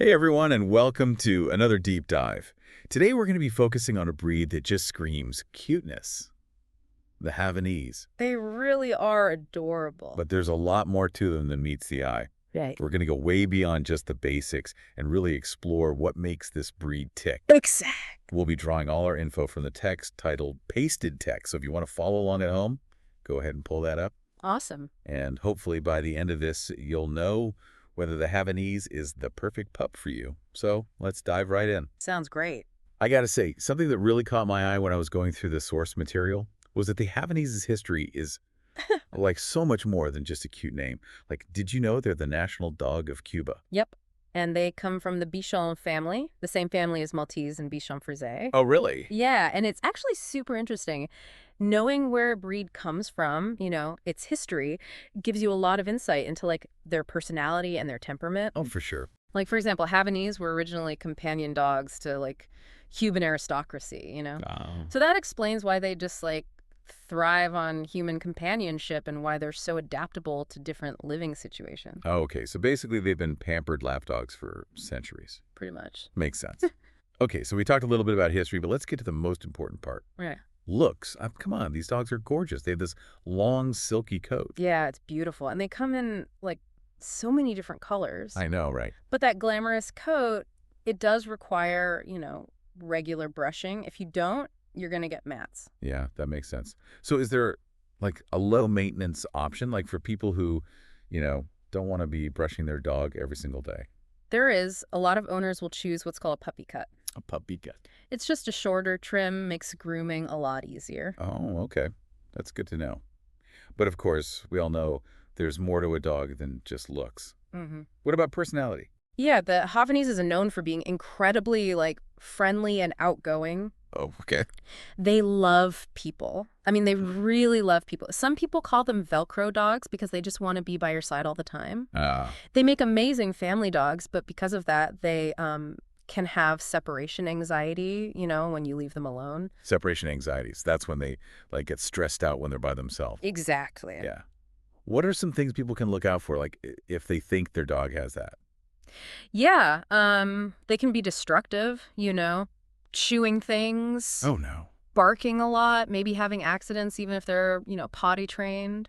Hey everyone, and welcome to another deep dive. Today we're going to be focusing on a breed that just screams cuteness, the Havanese. They really are adorable. But there's a lot more to them than meets the eye. Right. We're going to go way beyond just the basics and really explore what makes this breed tick. Exact. We'll be drawing all our info from the text titled Pasted Text, so if you want to follow along at home, go ahead and pull that up. Awesome. And hopefully by the end of this, you'll know whether the Havanese is the perfect pup for you. So let's dive right in. Sounds great. I gotta say, something that really caught my eye when I was going through the source material was that the Havanese's history is like so much more than just a cute name. Like, did you know they're the national dog of Cuba? Yep. And they come from the Bichon family, the same family as Maltese and Bichon Frise. Oh, really? Yeah, and it's actually super interesting. Knowing where a breed comes from, its history, gives you a lot of insight into, their personality and their temperament. Oh, for sure. Like, for example, Havanese were originally companion dogs to, Cuban aristocracy. Oh. So that explains why they just, thrive on human companionship and why they're so adaptable to different living situations. Oh, okay. So basically they've been pampered lapdogs for centuries. Pretty much. Makes sense. Okay, so we talked a little bit about history, but let's get to the most important part. Right. Looks. Come on, these dogs are gorgeous. They have this long, silky coat. Yeah, it's beautiful. And they come in, so many different colors. I know, right? But that glamorous coat, it does require, regular brushing. If you don't, you're going to get mats. Yeah, that makes sense. So is there a low maintenance option for people who, don't want to be brushing their dog every single day? There is. A lot of owners will choose what's called a puppy cut. A puppy cut. It's just a shorter trim, makes grooming a lot easier. Oh, okay. That's good to know. But of course, we all know there's more to a dog than just looks. Mm-hmm. What about personality? Yeah, the Havanese is known for being incredibly, friendly and outgoing. Oh, okay. They love people. I mean, they really love people. Some people call them Velcro dogs because they just want to be by your side all the time. They make amazing family dogs, but because of that, they can have separation anxiety, when you leave them alone. Separation anxieties. That's when they get stressed out when they're by themselves. Exactly. Yeah. What are some things people can look out for, if they think their dog has that? Yeah, they can be destructive, chewing things. Oh, no. Barking a lot, maybe having accidents even if they're, potty trained.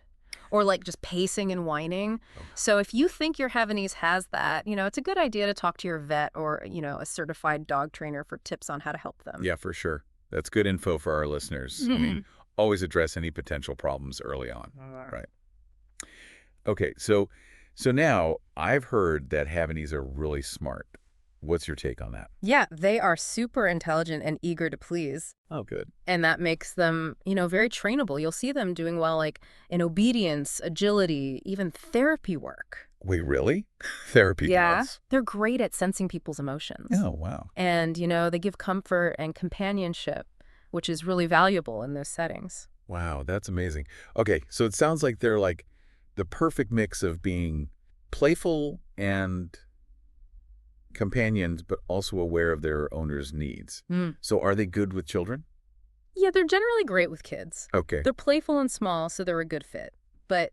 Or just pacing and whining. Oh. So if you think your Havanese has that, it's a good idea to talk to your vet or, a certified dog trainer for tips on how to help them. Yeah, for sure. That's good info for our listeners. I mean, always address any potential problems early on. Right. Okay, so now I've heard that Havanese are really smart. What's your take on that? Yeah, they are super intelligent and eager to please. Oh, good. And that makes them, very trainable. You'll see them doing well, in obedience, agility, even therapy work. Wait, really? Therapy dogs? They're great at sensing people's emotions. Oh, wow. And, they give comfort and companionship, which is really valuable in those settings. Wow, that's amazing. Okay, so it sounds like they're the perfect mix of being playful and companions, but also aware of their owner's needs. So are they good with children? Yeah, they're generally great with kids. Okay. They're playful and small, so they're a good fit. But,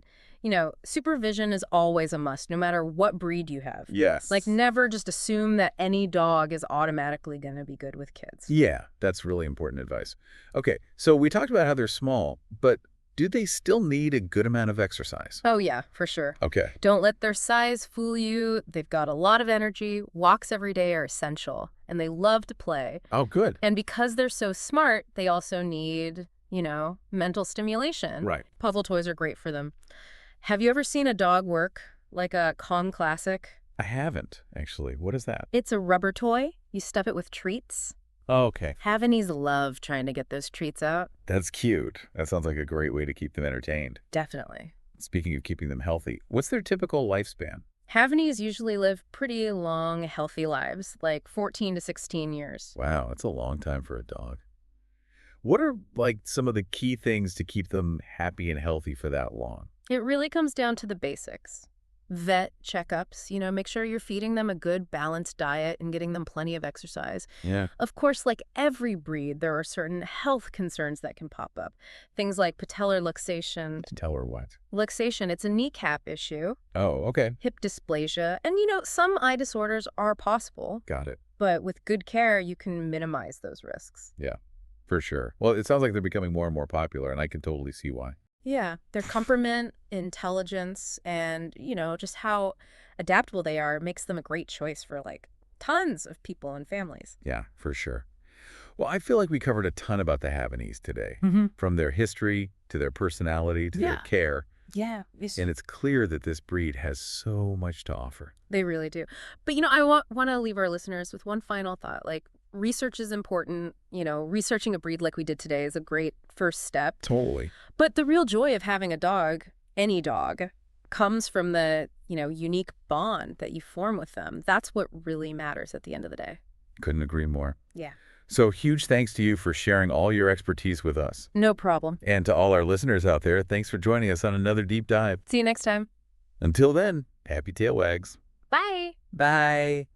supervision is always a must, no matter what breed you have. Yes. Never just assume that any dog is automatically going to be good with kids. Yeah, that's really important advice. Okay, so we talked about how they're small, but do they still need a good amount of exercise? Oh, yeah, for sure. Okay. Don't let their size fool you. They've got a lot of energy. Walks every day are essential, and they love to play. Oh, good. And because they're so smart, they also need, mental stimulation. Right. Puzzle toys are great for them. Have you ever seen a dog work like a Kong classic? I haven't, actually. What is that? It's a rubber toy. You stuff it with treats. Oh, okay. Havanese love trying to get those treats out. That's cute. That sounds like a great way to keep them entertained. Definitely. Speaking of keeping them healthy, what's their typical lifespan? Havanese usually live pretty long, healthy lives, 14 to 16 years. Wow, that's a long time for a dog. What are, some of the key things to keep them happy and healthy for that long? It really comes down to the basics. Vet checkups, make sure you're feeding them a good balanced diet and getting them plenty of exercise. Yeah. Of course, like every breed, there are certain health concerns that can pop up. Things like patellar luxation. To tell her what? Luxation, it's a kneecap issue. Oh, okay. Hip dysplasia. And, some eye disorders are possible. Got it. But with good care, you can minimize those risks. Yeah, for sure. Well, it sounds like they're becoming more and more popular, and I can totally see why. Yeah, their temperament, intelligence, and, just how adaptable they are makes them a great choice for, tons of people and families. Yeah, for sure. Well, I feel like we covered a ton about the Havanese today, from their history to their personality to their care. Yeah. And it's clear that this breed has so much to offer. They really do. But, I want to leave our listeners with one final thought. Research is important. Researching a breed like we did today is a great first step. Totally. But the real joy of having a dog, any dog, comes from the, unique bond that you form with them. That's what really matters at the end of the day. Couldn't agree more. Yeah. So huge thanks to you for sharing all your expertise with us. No problem. And to all our listeners out there, thanks for joining us on another deep dive. See you next time. Until then, happy tail wags. Bye. Bye.